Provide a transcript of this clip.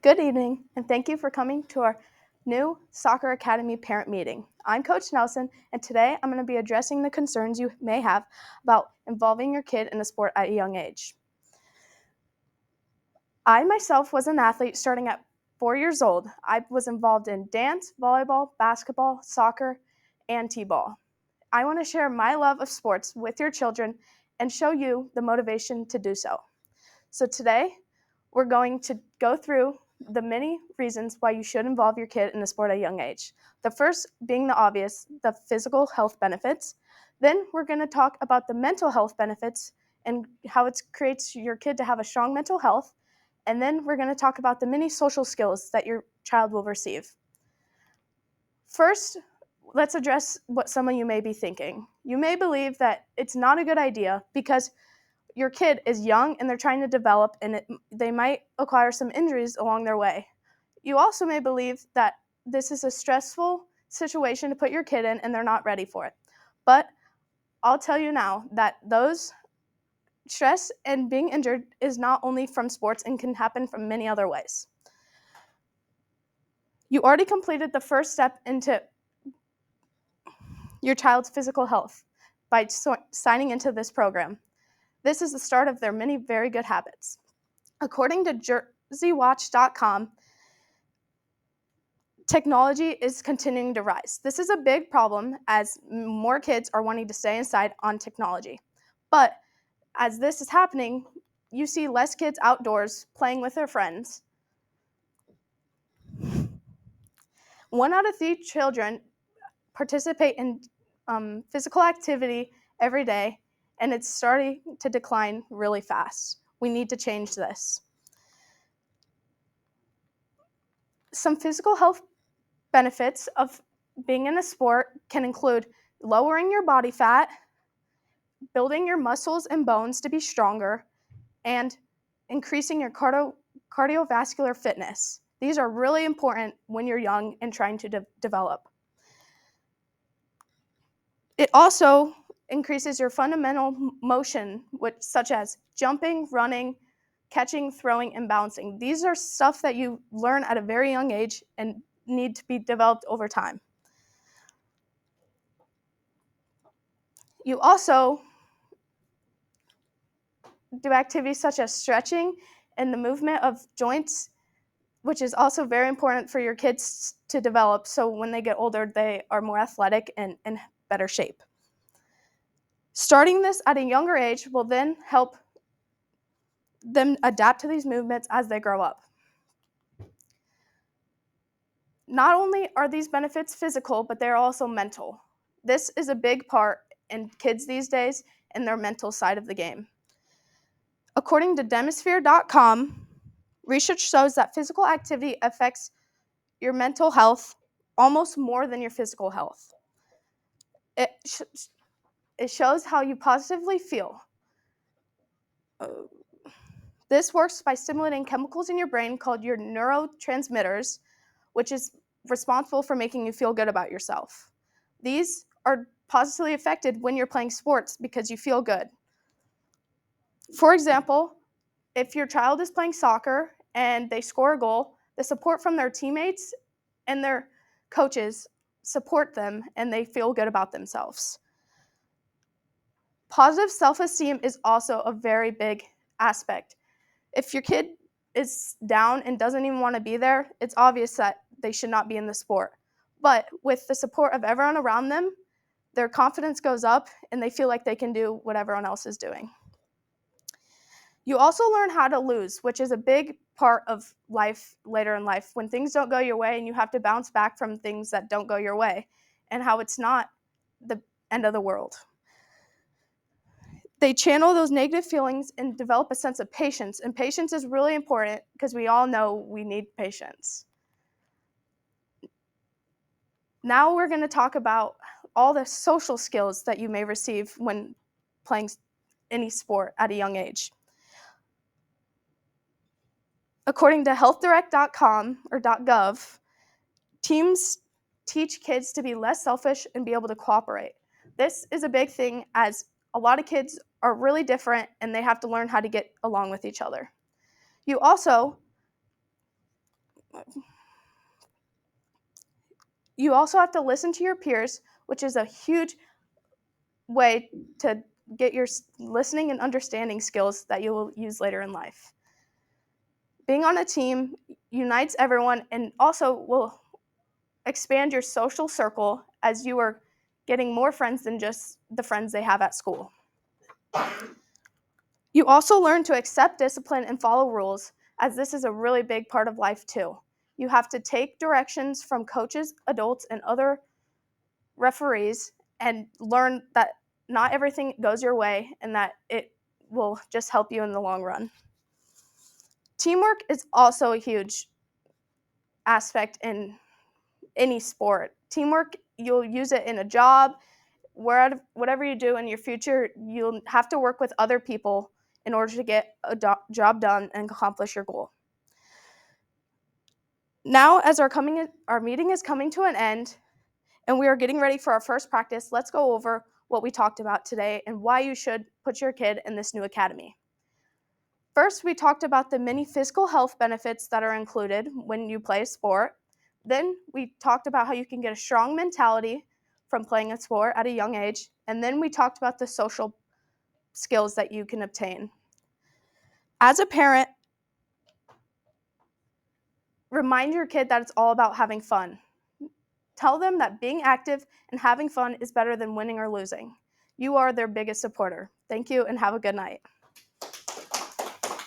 Good evening, and thank you for coming to our new Soccer Academy parent meeting. I'm Coach Nelson, and today I'm going to be addressing the concerns you may have about involving your kid in a sport at a young age. I myself was an athlete starting at 4 years old. I was involved in dance, volleyball, basketball, soccer, and t-ball. I want to share my love of sports with your children and show you the motivation to do so. So today, we're going to go through the many reasons why you should involve your kid in a sport at a young age. The first being the obvious, the physical health benefits. Then we're going to talk about the mental health benefits and how it creates your kid to have a strong mental health. And then we're going to talk about the many social skills that your child will receive. First, let's address what some of you may be thinking. You may believe that it's not a good idea because your kid is young and they're trying to develop and they might acquire some injuries along their way. You also may believe that this is a stressful situation to put your kid in and they're not ready for it. But I'll tell you now that those stress and being injured is not only from sports and can happen from many other ways. You already completed the first step into your child's physical health by signing into this program. This is the start of their many very good habits. According to JerseyWatch.com, technology is continuing to rise. This is a big problem as more kids are wanting to stay inside on technology. But as this is happening, you see less kids outdoors playing with their friends. 1 out of 3 children participate in physical activity every day, and it's starting to decline really fast. We need to change this. Some physical health benefits of being in a sport can include lowering your body fat, building your muscles and bones to be stronger, and increasing your cardiovascular fitness. These are really important when you're young and trying to develop. It also increases your fundamental motion, such as jumping, running, catching, throwing, and bouncing. These are stuff that you learn at a very young age and need to be developed over time. You also do activities such as stretching and the movement of joints, which is also very important for your kids to develop, so when they get older, they are more athletic and in better shape. Starting this at a younger age will then help them adapt to these movements as they grow up. Not only are these benefits physical, but they're also mental. This is a big part in kids these days and their mental side of the game. According to Demisphere.com, research shows that physical activity affects your mental health almost more than your physical health. It shows how you positively feel. This works by stimulating chemicals in your brain called your neurotransmitters, which is responsible for making you feel good about yourself. These are positively affected when you're playing sports because you feel good. For example, if your child is playing soccer and they score a goal, the support from their teammates and their coaches support them and they feel good about themselves. Positive self-esteem is also a very big aspect. If your kid is down and doesn't even want to be there, it's obvious that they should not be in the sport. But with the support of everyone around them, their confidence goes up and they feel like they can do what everyone else is doing. You also learn how to lose, which is a big part of life later in life, when things don't go your way and you have to bounce back from things that don't go your way, and how it's not the end of the world. They channel those negative feelings and develop a sense of patience, and patience is really important because we all know we need patience. Now we're going to talk about all the social skills that you may receive when playing any sport at a young age. According to healthdirect.com or .gov, teams teach kids to be less selfish and be able to cooperate. This is a big thing as a lot of kids are really different and they have to learn how to get along with each other. You also You also have to listen to your peers, which is a huge way to get your listening and understanding skills that you will use later in life. Being on a team unites everyone and also will expand your social circle as you are getting more friends than just the friends they have at school. You also learn to accept discipline and follow rules, as this is a really big part of life too. You have to take directions from coaches, adults, and other referees and learn that not everything goes your way and that it will just help you in the long run. Teamwork is also a huge aspect in any sport. Teamwork, you'll use it in a job, whatever you do in your future, you'll have to work with other people in order to get a job done and accomplish your goal. Now, as our meeting is coming to an end and we are getting ready for our first practice, let's go over what we talked about today and why you should put your kid in this new academy. First, we talked about the many physical health benefits that are included when you play a sport. Then we talked about how you can get a strong mentality from playing a sport at a young age. And then we talked about the social skills that you can obtain. As a parent, remind your kid that it's all about having fun. Tell them that being active and having fun is better than winning or losing. You are their biggest supporter. Thank you and have a good night.